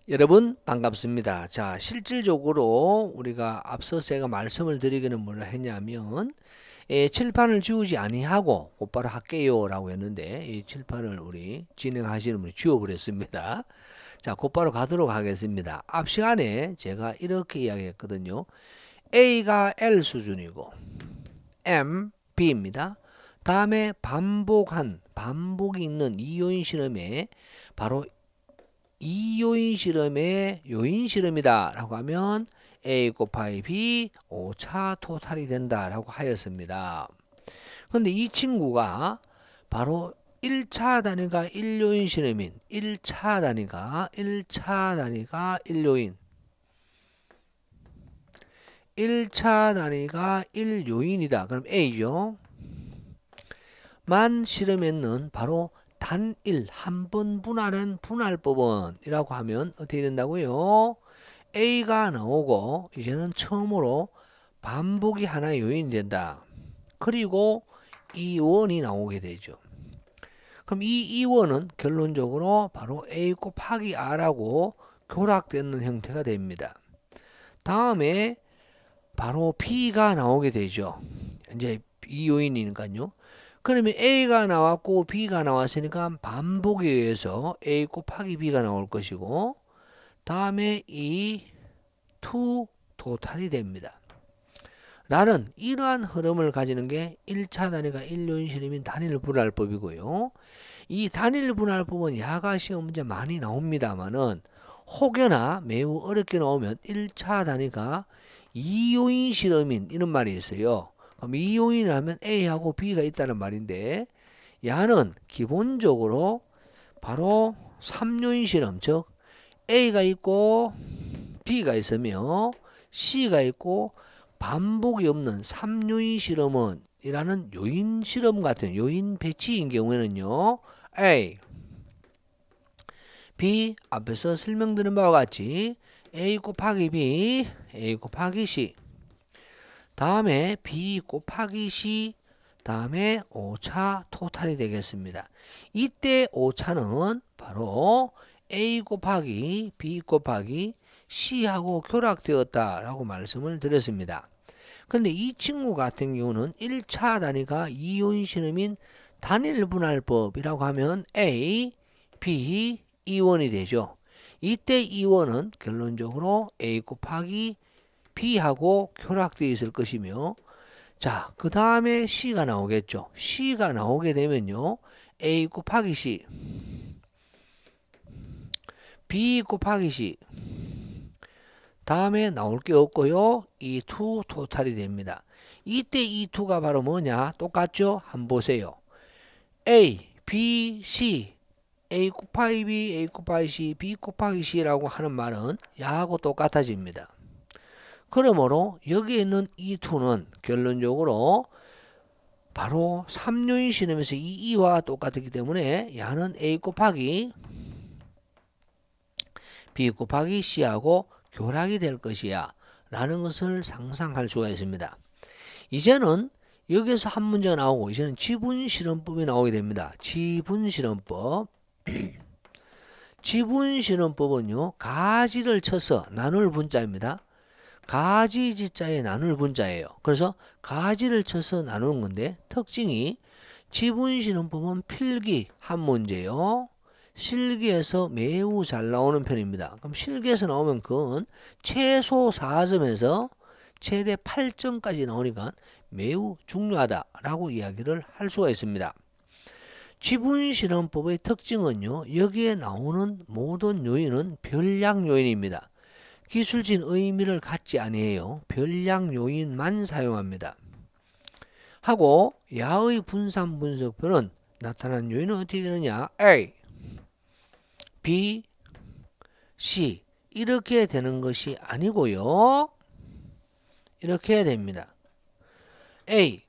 여러분 반갑습니다. 자, 실질적으로 우리가 앞서 제가 말씀을 드리기는 뭐라 했냐면 칠판을 지우지 아니하고 곧바로 할게요 라고 했는데 이 칠판을 우리 진행하시는 분이 지워버렸습니다. 자, 곧바로 가도록 하겠습니다. 앞 시간에 제가 이렇게 이야기했거든요. A가 L 수준이고 M, B입니다. 다음에 반복이 있는 이요인 실험에 바로 이요인 실험의 요인 실험이다 라고 하면 A 곱하기 B 5차 토탈이 된다 라고 하였습니다. 그런데 이 친구가 바로 1차 단위가 1요인 실험인 1차 단위가 1요인 1차 단위가 1요인이다. 그럼 A죠. 만 실험에는 바로 단일 한 번 분할한 분할법은 이라고 하면 어떻게 된다고요? A가 나오고 이제는 처음으로 반복이 하나의 요인이 된다. 그리고 이원이 나오게 되죠. 그럼 이 이원은 결론적으로 바로 A 곱하기 R하고 교락되는 형태가 됩니다. 다음에 바로 B가 나오게 되죠. 이제 이 요인이니까요. 그러면 A가 나왔고 B가 나왔으니까 반복에 의해서 A 곱하기 B가 나올 것이고 다음에 이 2 토탈이 됩니다. 라는 이러한 흐름을 가지는 게 1차 단위가 1요인 실험인 단일 분할법이고요. 이 단일 분할법은 야가 시험 문제 많이 나옵니다만은 혹여나 매우 어렵게 나오면 1차 단위가 2요인 실험인 이런 말이 있어요. 그럼 2요인을 하면 A하고 B가 있다는 말인데 야는 기본적으로 바로 3요인 실험, 즉 A가 있고 B가 있으며 C가 있고 반복이 없는 3요인 실험은 이라는 요인 실험 같은 요인 배치인 경우에는요. A, B 앞에서 설명드린 바와 같이 A 곱하기 B, A 곱하기 C 다음에 B 곱하기 C 다음에 5차 토탈이 되겠습니다. 이때 5차는 바로 A 곱하기 B 곱하기 C하고 교락되었다 라고 말씀을 드렸습니다. 근데 이 친구 같은 경우는 1차 단위가 이요인 실험인 단일 분할법이라고 하면 A, B, E1이 되죠. 이때 E1은 결론적으로 A 곱하기 B하고 교락되어 있을 것이며 자, 그 다음에 C가 나오겠죠. C가 나오게 되면요. A 곱하기 C B 곱하기 C 다음에 나올 게 없고요. 이 2 토탈이 됩니다. 이때 이 2가 바로 뭐냐? 똑같죠? 한번 보세요. A, B, C A 곱하기 B, A 곱하기 C, B 곱하기 C라고 하는 말은 야하고 똑같아집니다. 그러므로 여기에 있는 이 2는 결론적으로 바로 3요인 실험에서 이 2와 똑같기 때문에 야는 A 곱하기 B 곱하기 C하고 교락이 될 것이야 라는 것을 상상할 수가 있습니다. 이제는 여기서 한 문제가 나오고 이제는 지분실험법이 나오게 됩니다. 지분실험법 지분실험법은요 가지를 쳐서 나눌 분자입니다. 가지 지자에 나눌 분자예요. 그래서 가지를 쳐서 나누는 건데 특징이 지분실험법은 필기 한 문제요. 실기에서 매우 잘 나오는 편입니다. 그럼 실기에서 나오면 그건 최소 4점에서 최대 8점까지 나오니까 매우 중요하다라고 이야기를 할 수가 있습니다. 지분실험법의 특징은요. 여기에 나오는 모든 요인은 별량 요인입니다. 기술진 의미를 갖지 아니해요. 별량 요인만 사용합니다. 하고 야의 분산 분석표는 나타난 요인은 어떻게 되느냐? A, B, C 이렇게 되는 것이 아니고요. 이렇게 해야 됩니다. A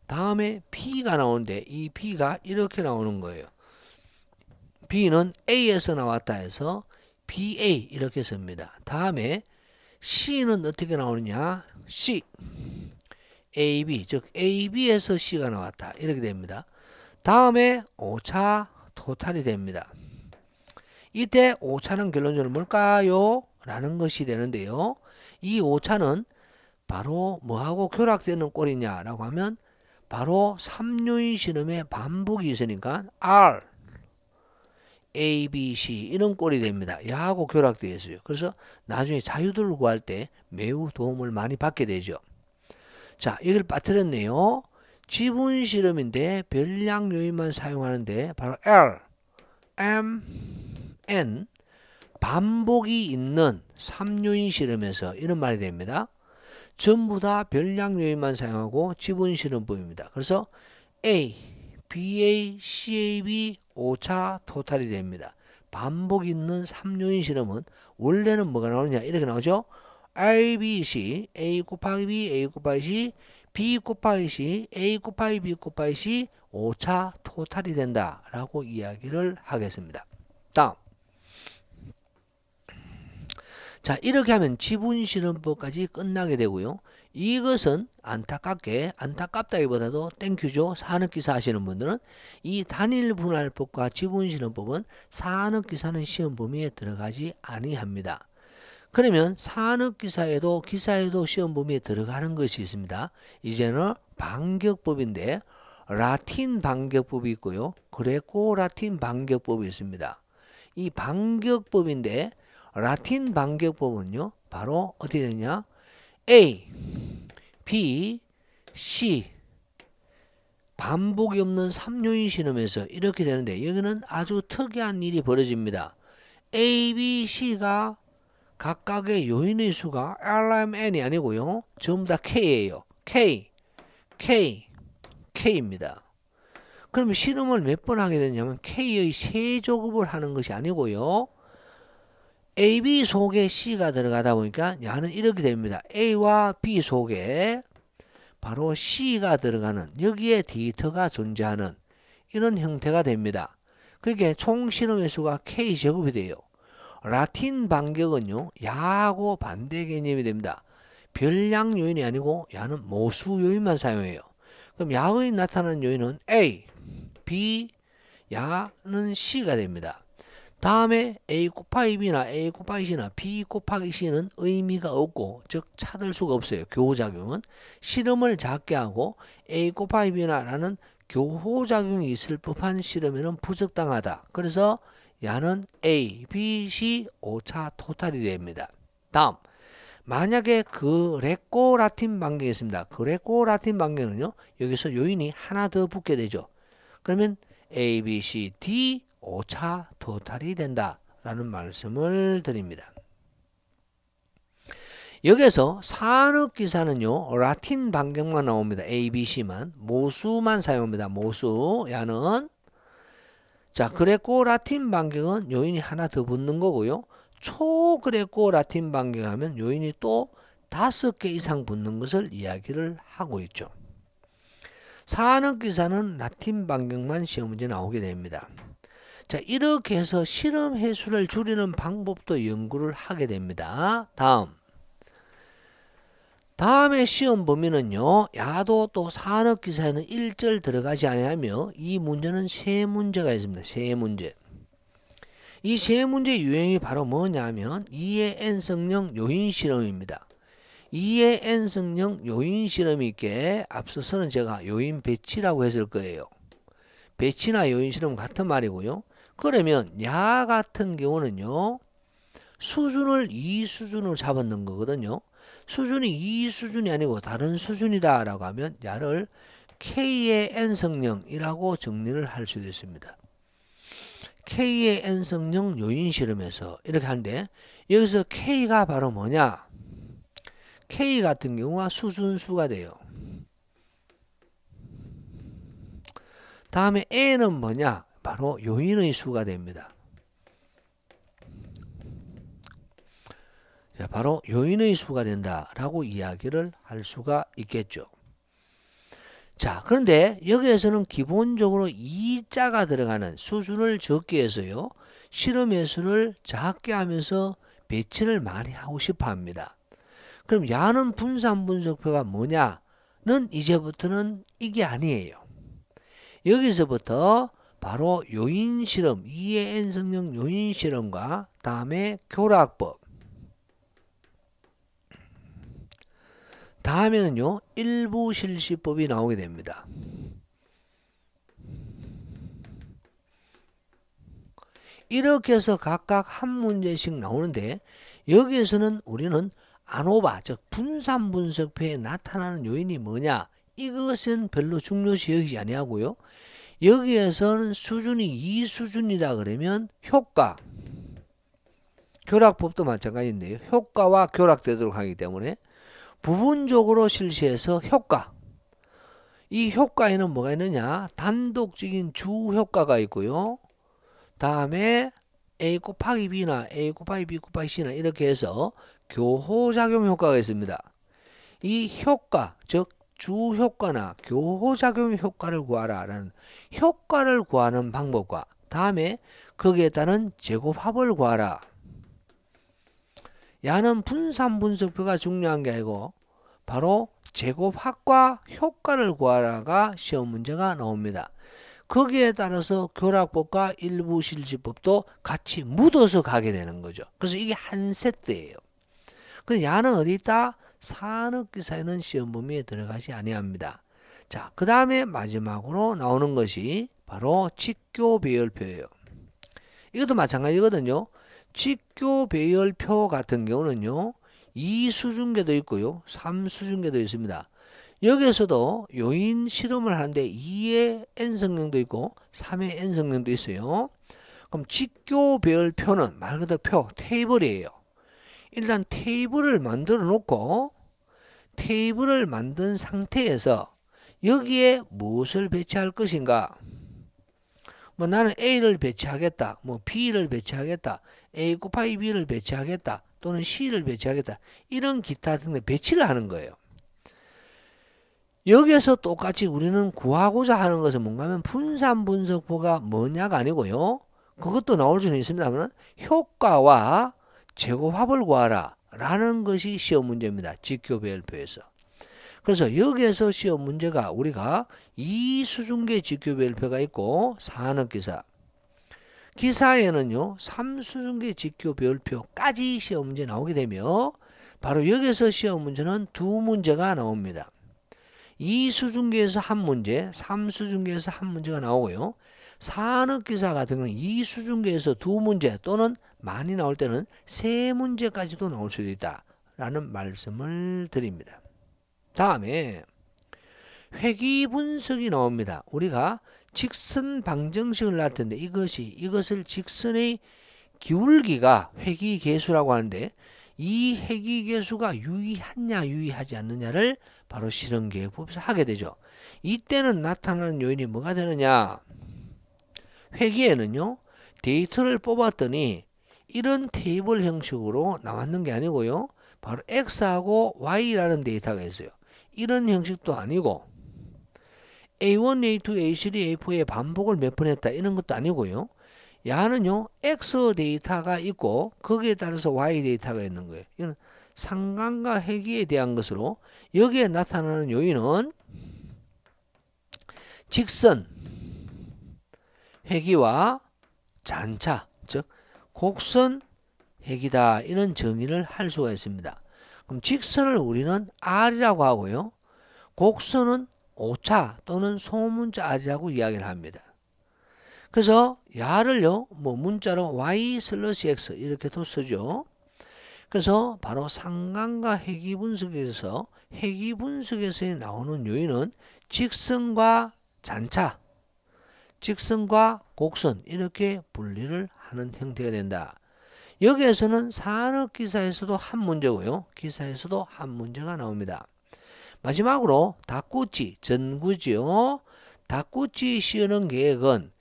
다음에 B가 나오는데 이 B가 이렇게 나오는 거예요. B는 A에서 나왔다 해서 BA 이렇게 씁니다. 다음에 C는 어떻게 나오느냐? C AB 즉 AB에서 C가 나왔다 이렇게 됩니다. 다음에 5차 토탈이 됩니다. 이때 오차는 결론적으로 뭘까요? 라는 것이 되는데요. 이 오차는 바로 뭐하고 결합되는 꼴이냐라고 하면 바로 3요인 실험의 반복이 있으니까 R, A, B, C 이런 꼴이 됩니다. 야하고 결합되어 있어요. 그래서 나중에 자유도를 구할 때 매우 도움을 많이 받게 되죠. 자, 이걸 빠뜨렸네요. 지분 실험인데 별량 요인만 사용하는데 바로 L, M, N 반복이 있는 3요인 실험에서 이런 말이 됩니다. 전부 다 별량 요인만 사용하고 지분 실험법입니다. 그래서 A, BA, CAB 오차 토탈이 됩니다. 반복 있는 3요인 실험은 원래는 뭐가 나오느냐 이렇게 나오죠. A, B, C, A 곱하기 B, A 곱하기 C, B 곱하기 C, A 곱하기 B 곱하기 C 오차 토탈이 된다 라고 이야기를 하겠습니다. 다음, 자, 이렇게 하면 지분실험법까지 끝나게 되고요. 이것은 안타깝다기보다도 땡큐죠. 산업기사 하시는 분들은 이 단일분할법과 지분실험법은 산업기사는 시험 범위에 들어가지 아니합니다. 그러면 산업기사에도 기사에도 시험 범위에 들어가는 것이 있습니다. 이제는 반격법인데 라틴 반격법이 있고요. 그레코 라틴 반격법이 있습니다. 이 반격법인데 라틴 반격법은요. 바로 어떻게 되냐? A, B, C 반복이 없는 3요인 실험에서 이렇게 되는데 여기는 아주 특이한 일이 벌어집니다. A, B, C가 각각의 요인의 수가 LMN이 아니고요. 전부 다 K예요. K, K, K입니다. 그럼 실험을 몇 번 하게 되냐면 K의 세조급을 하는 것이 아니고요. AB 속에 C가 들어가다 보니까 야는 이렇게 됩니다. A와 B 속에 바로 C가 들어가는 여기에 데이터가 존재하는 이런 형태가 됩니다. 그러니까 총 실험의 수가 K제곱이 돼요. 라틴 반격은요. 야하고 반대 개념이 됩니다. 별량 요인이 아니고 야는 모수 요인만 사용해요. 그럼 야의 나타나는 요인은 A, B, 야는 C가 됩니다. 다음에 A 곱하기 B나 A 곱하기 C나 B 곱하기 C는 의미가 없고 즉 찾을 수가 없어요. 교호작용은 실험을 작게 하고 A 곱하기 B나 라는 교호작용이 있을 법한 실험에는 부적당하다. 그래서 야는 A, B, C 오차 토탈이 됩니다. 다음, 만약에 그레코 라틴 반경이 있습니다. 그레코 라틴 반경은요. 여기서 요인이 하나 더 붙게 되죠. 그러면 A, B, C, D 오차 토탈이 된다 라는 말씀을 드립니다. 여기서 산업기사는요. 라틴 반경만 나옵니다. A, B, C만 모수만 사용합니다. 모수 야는 자 그레코 라틴 반경은 요인이 하나 더 붙는 거고요. 초그레코 라틴 반경하면 요인이 또 5개 이상 붙는 것을 이야기를 하고 있죠. 산업기사는 라틴 반경만 시험 문제 나오게 됩니다. 자, 이렇게 해서 실험 횟수를 줄이는 방법도 연구를 하게 됩니다. 다음에 시험 범위는요. 야도 또 산업기사에는 1절 들어가지 아니하며 이 문제는 세 문제가 있습니다. 세 문제. 이 세 문제 유형이 바로 뭐냐면 2의 n성령 요인 실험입니다. 2의 n성령 요인 실험이 있게 앞서서는 제가 요인 배치라고 했을 거예요. 배치나 요인 실험 같은 말이고요. 그러면 야 같은 경우는요. 수준을 2수준으로 잡았는 거거든요. 수준이 2수준이 아니고 다른 수준이다 라고 하면 야를 K의 n성령이라고 정리를 할 수도 있습니다. K의 n성령 요인 실험에서 이렇게 하는데 여기서 K가 바로 뭐냐? K 같은 경우가 수순수가 돼요. 다음에 N은 뭐냐? 바로 요인의 수가 됩니다. 자, 바로 요인의 수가 된다라고 이야기를 할 수가 있겠죠. 자, 그런데 여기에서는 기본적으로 2자가 들어가는 수준을 적게 해서요. 실험 횟수를 작게 하면서 배치를 많이 하고 싶어 합니다. 그럼 야는 분산 분석표가 뭐냐는 이제부터는 이게 아니에요. 여기서부터 바로 요인 실험, 2의 n성령 요인 실험과 다음에 교락법. 다음에는요, 일부 실시법이 나오게 됩니다. 이렇게 해서 각각 한 문제씩 나오는데 여기에서는 우리는 아노바, 즉 분산분석표에 나타나는 요인이 뭐냐, 이것은 별로 중요시 여기지 아니하고요. 여기에서는 수준이 2수준이다 그러면 효과, 교락법도 마찬가지인데요. 효과와 교락되도록 하기 때문에 부분적으로 실시해서 효과, 이 효과에는 뭐가 있느냐, 단독적인 주 효과가 있고요. 다음에 A 곱하기 B나 A 곱하기 B 곱하기 C나 이렇게 해서 교호작용 효과가 있습니다. 이 효과, 즉 주효과나 교호작용 효과를 구하라 라는 효과를 구하는 방법과 다음에 거기에 따른 제곱합을 구하라. 야는 분산분석표가 중요한 게 아니고 바로 제곱합과 효과를 구하라가 시험 문제가 나옵니다. 거기에 따라서 교락법과 일부 실시법도 같이 묻어서 가게 되는 거죠. 그래서 이게 한 세트예요. 근데 야는 어디 있다? 산업기사에는 시험 범위에 들어가지 아니합니다. 자, 그 다음에 마지막으로 나오는 것이 바로 직교 배열표예요. 이것도 마찬가지거든요. 직교 배열표 같은 경우는요, 2수준계도 있고요, 3수준계도 있습니다. 여기에서도 요인 실험을 하는데 2의 n성령도 있고 3의 n성령도 있어요. 그럼 직교 배열표는 말 그대로 표, 테이블이에요. 일단 테이블을 만들어 놓고 테이블을 만든 상태에서 여기에 무엇을 배치할 것인가, 뭐 나는 A를 배치하겠다, 뭐 B를 배치하겠다, A 곱하기 B를 배치하겠다, 또는 C를 배치하겠다, 이런 기타 등등 배치를 하는 거예요. 여기에서 똑같이 우리는 구하고자 하는 것은 뭔가 하면 분산분석표가 뭐냐가 아니고요, 그것도 나올 수는 있습니다만 효과와 제곱합을 구하라 라는 것이 시험 문제입니다. 직교배열표에서. 그래서 여기에서 시험 문제가 우리가 2수준계 직교배열표가 있고 산업기사, 기사에는요 3수준계 직교배열표까지 시험 문제 나오게 되며 바로 여기서 시험 문제는 두 문제가 나옵니다. 2수준계에서 한 문제, 3수준계에서 한 문제가 나오고요. 산업기사 같은 경우는 2수준계에서 두 문제 또는 많이 나올 때는 세 문제까지도 나올 수도 있다 라는 말씀을 드립니다. 다음에 회귀분석이 나옵니다. 우리가 직선 방정식을 나올 텐데 이것을 직선의 기울기가 회귀계수라고 하는데 이 회귀계수가 유의하냐 유의하지 않느냐를 바로 실험계획법에서 하게 되죠. 이때는 나타나는 요인이 뭐가 되느냐, 회귀에는요 데이터를 뽑았더니 이런 테이블 형식으로 나왔는 게 아니고요, 바로 X하고 Y라는 데이터가 있어요. 이런 형식도 아니고 A1, A2, A3, A4의 반복을 몇 번 했다 이런 것도 아니고요, 야는요 X 데이터가 있고 거기에 따라서 Y 데이터가 있는 거예요. 이건 상관과 회귀에 대한 것으로 여기에 나타나는 요인은 직선, 회귀와 잔차, 즉 곡선, 회귀다 이런 정의를 할 수가 있습니다. 그럼 직선을 우리는 R이라고 하고요, 곡선은 오차 또는 소문자 R이라고 이야기를 합니다. 그래서 야를요 뭐 문자로 Y/X 이렇게도 쓰죠. 그래서 바로 상관과 회귀분석에서 회귀분석에서 나오는 요인은 직선과 잔차, 직선과 곡선 이렇게 분리를 하는 형태가 된다. 여기에서는 산업기사에서도 한 문제고요, 기사에서도 한 문제가 나옵니다. 마지막으로 닭꼬치 전구지요. 닭꼬치 씌우는 계획은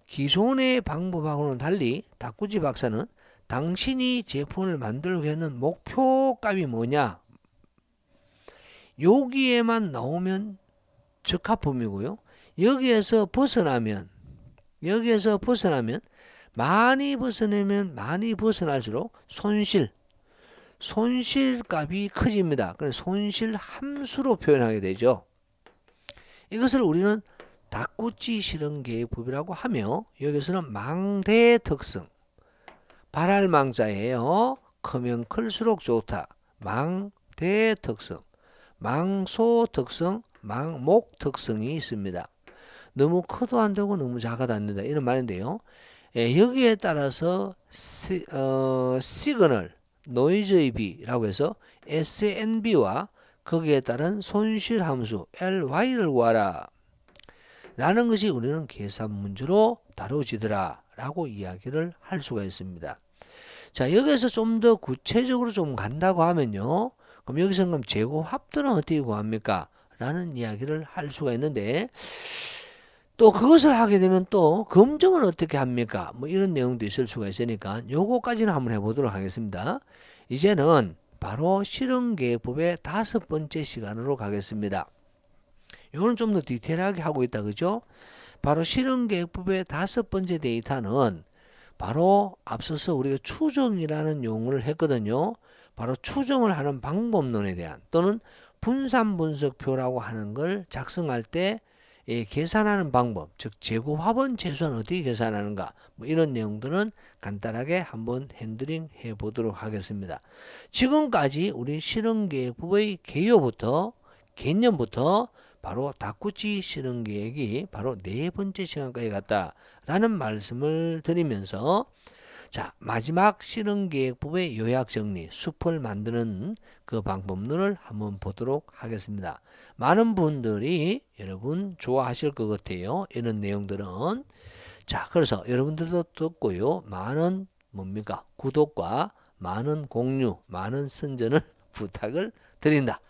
기존의 방법하고는 달리 닭꼬치 박사는 당신이 제품을 만들고 있는 목표값이 뭐냐, 여기에만 나오면 적합품이고요, 여기에서 벗어나면 많이 벗어날수록 손실값이 커집니다. 그래서 손실 함수로 표현하게 되죠. 이것을 우리는 닭꼬치 실현계획법이라고 하며 여기서는 망대의 특성, 발할망자예요. 크면 클수록 좋다. 망대의 특성, 망소 특성, 망목 특성이 있습니다. 너무 커도 안 되고 너무 작아도 안 된다 이런 말인데요. 여기에 따라서 시그널 노이즈의 비라고 해서 SNB와 거기에 따른 손실 함수 LY를 구하라 라는 것이 우리는 계산 문제로 다뤄지더라 라고 이야기를 할 수가 있습니다. 자, 여기서 좀 더 구체적으로 좀 간다고 하면요, 그럼 여기서 그럼 재고 합들은 어떻게 구합니까? 라는 이야기를 할 수가 있는데, 또 그것을 하게 되면 또 검증은 어떻게 합니까? 뭐 이런 내용도 있을 수가 있으니까 요거까지는 한번 해보도록 하겠습니다. 이제는 바로 실현계획법의 5번째 시간으로 가겠습니다. 요거는 좀 더 디테일하게 하고 있다, 그죠? 바로 실현계획법의 5번째 데이터는 바로 앞서서 우리가 추정이라는 용어를 했거든요. 바로 추정을 하는 방법론에 대한 또는 분산분석표라고 하는 걸 작성할 때 계산하는 방법, 즉 재고 화분 최소한 어떻게 계산하는가, 뭐 이런 내용들은 간단하게 한번 핸들링 해 보도록 하겠습니다. 지금까지 우리 실현계획법의 개념부터 바로 닭꼬치 실현계획이 바로 4번째 시간까지 갔다라는 말씀을 드리면서, 자, 마지막 실현계획법의 요약정리, 숲을 만드는 그 방법론을 한번 보도록 하겠습니다. 많은 분들이 여러분 좋아하실 것 같아요. 이런 내용들은. 자, 그래서 여러분들도 듣고요, 많은 뭡니까? 구독과 많은 공유, 많은 선전을 부탁을 드린다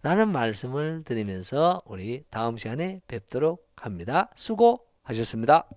라는 말씀을 드리면서 우리 다음 시간에 뵙도록 합니다. 수고하셨습니다.